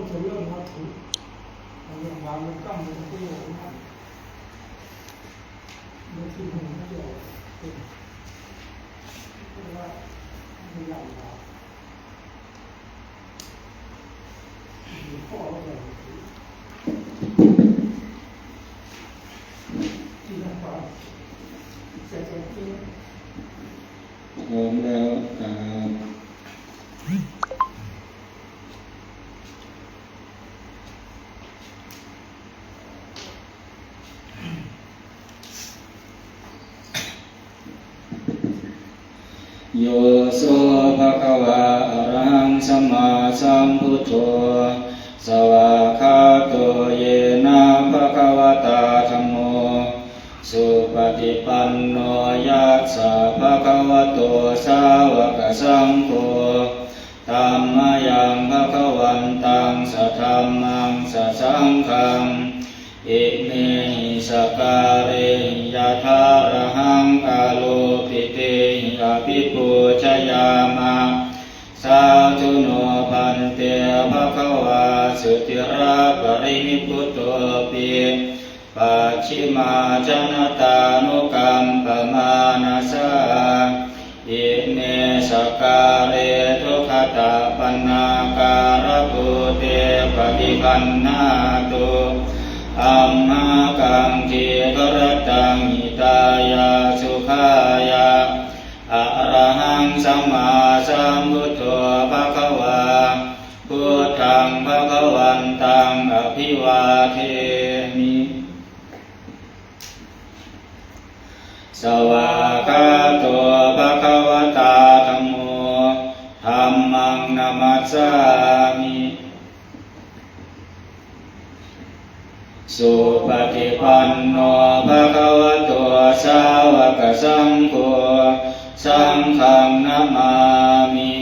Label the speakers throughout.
Speaker 1: เป็นเรื่องวัตถุเรื่องความเป็นกรรมเป็นประโยชน์นั่นไม่ที่มันไม่เกี่ยวเป็นเพราะว่าไม่ใหญ่กว่าข้ออะไรที่นั่นก็เสร็จแล้วที่
Speaker 2: พร้อมแล้วโยโสภะคะวะอะระหังสัมมาสัมพุทโธสวากขาโตเยนะภะคะวะตาธัมโมสุปฏิปันโนยัสสะภะคะวะโตสาวกสังโฆธัมมายังภะคะวันตังสัทธัมมังสัสสังฆังอิเมหิสการเรยะทาระหังกาโลปิเตหิอภิปูชยามะสาธุโนพันเตภะคะวาสุติราปรินิพพุตโตปิปัจฉิมาจนตานุกัมปมานาสาอิเมสการเรทุขตาปันนาการภูเตปฏิปันนาตุอัมมากังเทกรตังหิตายาสุขายาอะระหังสัมมาสัมพุทโธภะคะวาพุทธังภะคะวันตังอภิวาเทมิสวากขาโตภะคะวะตาธัมโมธัมมังนัมมัสสามิสุปฏิปันโนภะคะวะโตสาวกสังโฆสังฆังนะมามิ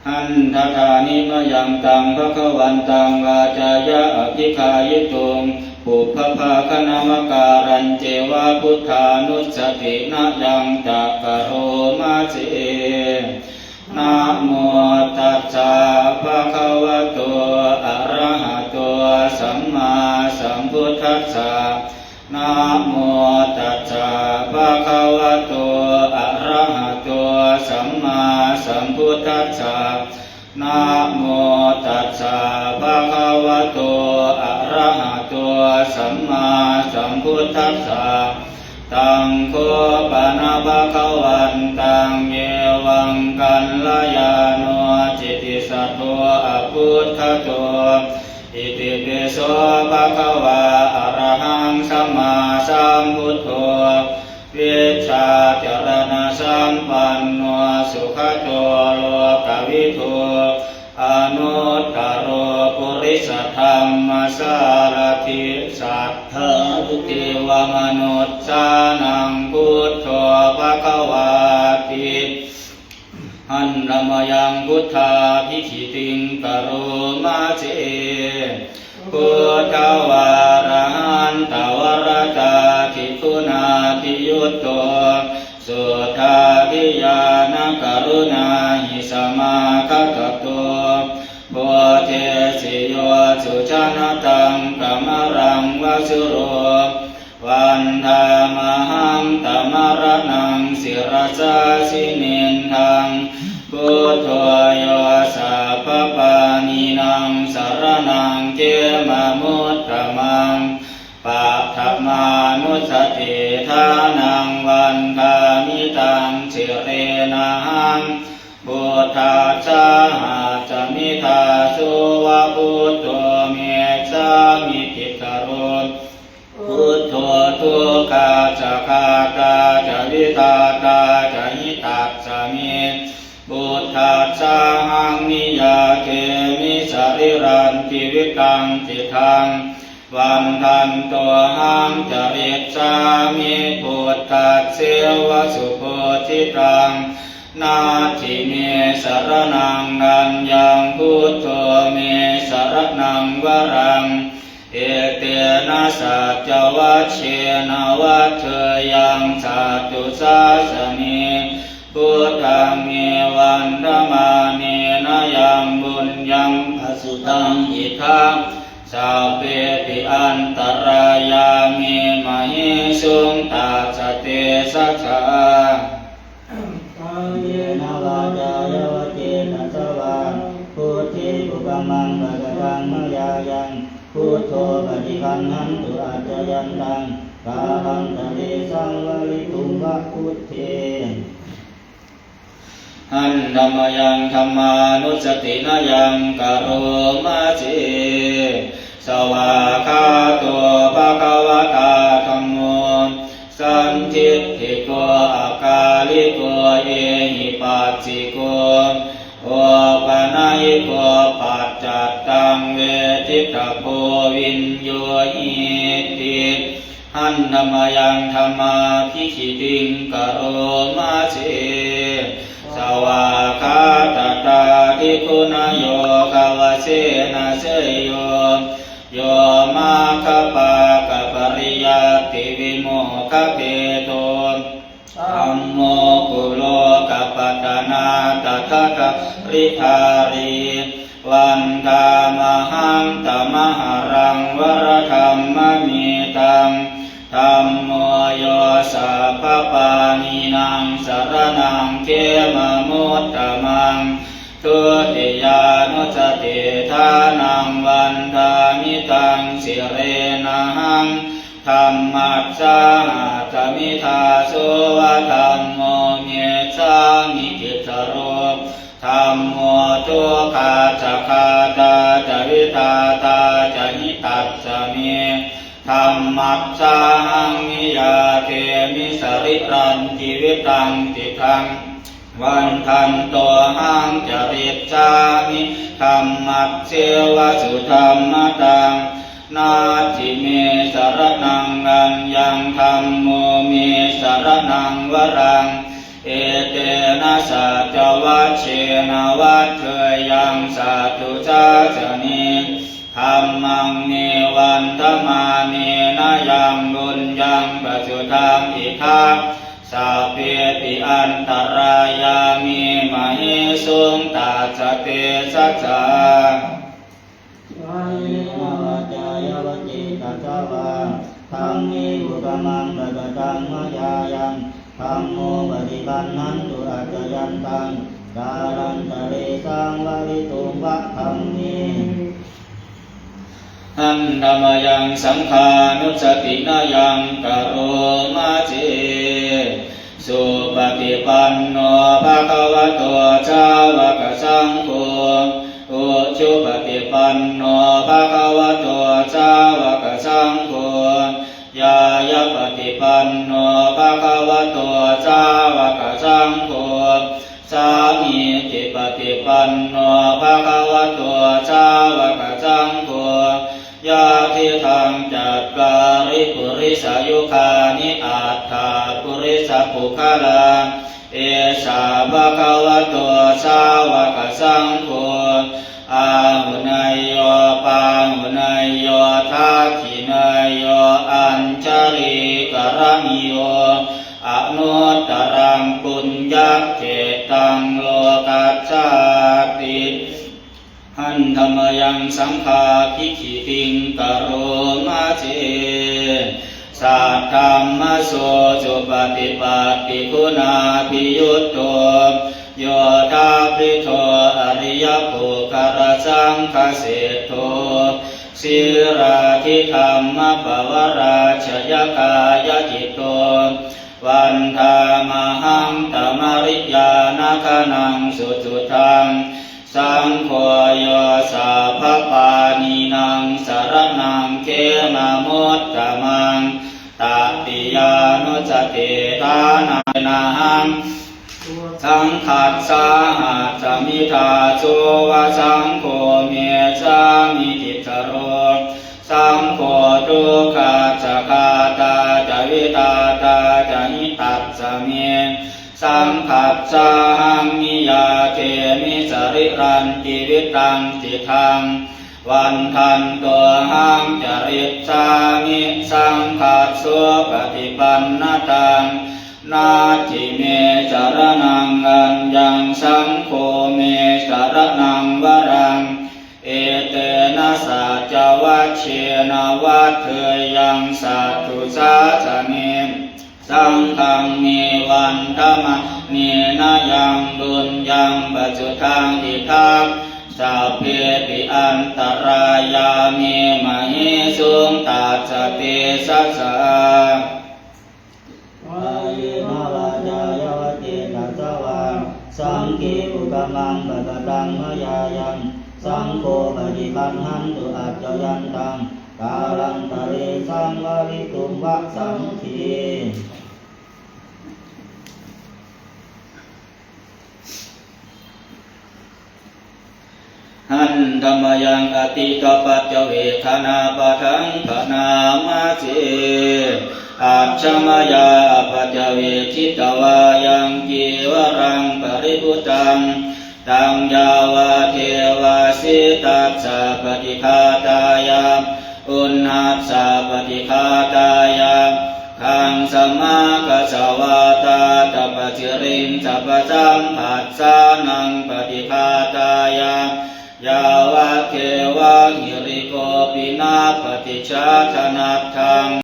Speaker 2: หันทธานิมยังตังภะคะวันตังวาจายะอภิคายิตุงปุพพะคณามการันเจวะพุทธานุสตินะยังตักกะโรมาเสนะโมตัสสะภะคะวะโตอะระหะโตสัมมาสัมพุทธัสสะนะโมตัสสะภะคะวะโตอะระหะโตสัมมาสัมพุทธัสสะนะโมตัสสะภะคะวะโตอะระหะโตสัมมาสัมพุทธัสสะตังโฆปะนะภะคะวันตังเยวังกัลยาโนจิติสัตโตอพุทธโตอิติปิโสภะคะวะอะระหังสัมมาสัมพุทโธวิชชาจรณะสัมปันโนสุขโตโลกวิทูอนุตตโรปุริสธรรมสารถิสัทธาทุติวมนุสสานังพุทโธภะคะวาติหันนมยังพุทธาภิขิติงกโรมาเจพุทธวาระหันตวรตาทิคุณาทิยุตโตสุทาทิยานกรุณาหิสมาคตโตโพเทสิโยสุชนะตังกัมรังวสุโรวันธามหังตมรณังศิรสาสินินทังพุทโธโยสัพพปานินังสรณังเกมมุตตมังปัฏฐมานุสติทานังวันทามิตังสิเรนะหังพุทธัสสะหะจมิทาสุวะพุทโธเมสามิกิตโรพุทโธทุกขาจะคาตาจะวิตาตาจะหิตัสสมิพุทธัสสะหังนิยาเกมิสริรันติวิตังติทังวันทันตัวหังจริตสามิพุทธัสเสวะสุโพธิตังนาทิเมสรนังนันยังพุทโธเมสรนังวรังเอเตนะสัจวัชเชนะวัฏเถยังสัตตุสาสนิพุทธังเมวันธมาเนน สุตังอิทังสัพเพปิอันตรายามิมหิสุงตัสสะเตสัจจา
Speaker 1: กายเย
Speaker 3: นาวาจายาวเจนะสวาพุทธิปุกมังภะคะตังมยายังพุทโธปฏิคันหันตุอาจยันตังกาลังตะเลสังวลิตุงวะพุทเท
Speaker 2: หันธัมมยังธัมมานุสตินายังกโรมาเจสวาคาโตภะคะวะตาธัมโมสันทิฏฐิโกอาการิโกเอหิปัสสิโกโอปะนัยโกปัจจัตตังเวทิตาโพวินโยหิติหันธัมมยังธัมมาภิกขิติงกโรมาเจสวาคาตตาทิคุณโยคาวเสนะเสยโยโยมาคปะกะปริยัติวิโมคเพโตธัมโมกุโลกัปปตนาตถาคริธารีวันธามหังตมหรังวรธัมมมิตังธัมโมโยสัพพปานินังสรณังเขมมุตตมังทุติยานุสติทานังวันธามิตังสิเรนะหังธัมมัสสะธมิทาสุวะธัมโมเมสามิกิตโรธัมโมทุกขาจะคาตาจะวิตาตาจะหิตัสสะเมธัมมัสสะหังมิยาเทมิสริรันจิวิตังติทังวันทันโตหังจริตสามิธัมมัสเสวะสุธัมมตังนาทิเมสรณังอัญญังธัมโมเมสรณังวรังเอเตนะสัจวัชเชนะวัฏเถยังสัตตุจาจนิธัมมังเนวันธมาเนนะยังบุญยังปัจจุตังอิทังสัพเพปิอันตรายามิมหิสุงตัสสะเตสัจจา
Speaker 1: กายเย
Speaker 3: นาวาจายาวเจนะสวาธัมมิปุกมังภะคะตังมยายังธัมโมปฏิคันหันตุอาจยันตังกาลันตะเลสังวลิตุงวะธัมมิ
Speaker 2: หันธัมมยังสังฆานุสตินายังกโรมาเจสุปฏิปันโนภะคะวะโตสาวกสังโฆอุชุปฏิปันโนภะคะวะโตสาวกสังโฆยายะปฏิปันโนภะคะวะโตสาวกสังโฆสามีจิปฏิปันโนภะคะวะโตสาวกสังโฆยาทิทังจัตการิปุริสายุคานิอัตถาปุริสปุคลาเอสาภะคะวะโตสาวกสังโฆอาหุนายโยปาหุนายโยทักขินายโยอัญชริกรณิโยอนุตตรังปุญญเจตังโลกัสสาติหันธัมมยังสังฆาภิกขิติงกโรมาเจสัทธัมมโสสุปฏิปัตติคุณาภิยุตโตโยธาภิโตอริยปุคารสังฆเสโทสิราธิธรรมปวราชยกายจิตโตวันธามหังตมริยานาคนังสุจุตังสังโฆโยสัพพปานินังสรณังเขมมุตตมังตติยานุสติทานาหังสังขัสสาหัสมิทาโสวะสังโฆเมสามิติสโรสังโฆทุกขาจะคาตาจะวิตาตาจะหิตัสสะเมสังขัสสาหังมิยาเทมิสริรันจิวิตังติทังวันทันตัวหังจริตสามิสังขัสสุปฏิปันนตังนาทิเมสรณังอัญญังสังโฆเมสรณังวรังเอเต สัจวัชเชนะวัฏเถยยังสัตถุสาสเนสังฆังเมวันธรรมเนนะยังดุลยังปัจจุทังอิทัพสัพเพปิอันตรายามิมหิสุงตัสสะเตสัสสะ
Speaker 3: วายนาวาจายวเจตัสสะวาสังคีอุกมังปะกตังมยายังสังโฆปฏิปันหันตุอัจจยันตังกาลันตะเรสังวริตุมวะสังคี
Speaker 2: หันธรรมยังอติกปัจจเวทนาปะทังขนามาเจอัจฉมยาปัจจเวทิตวายังจีวรังปริภุตังตังยาวาเทวาสิตัสสะปฏิฆาตายาอุณหัสสะปฏิฆาตายาขังสมากัสสวาตาตปะจิรินสัพพสัมผัสสานังปฏิฆาตายายาวะเกวะหิริโกปินาปฏิชาชนะทัง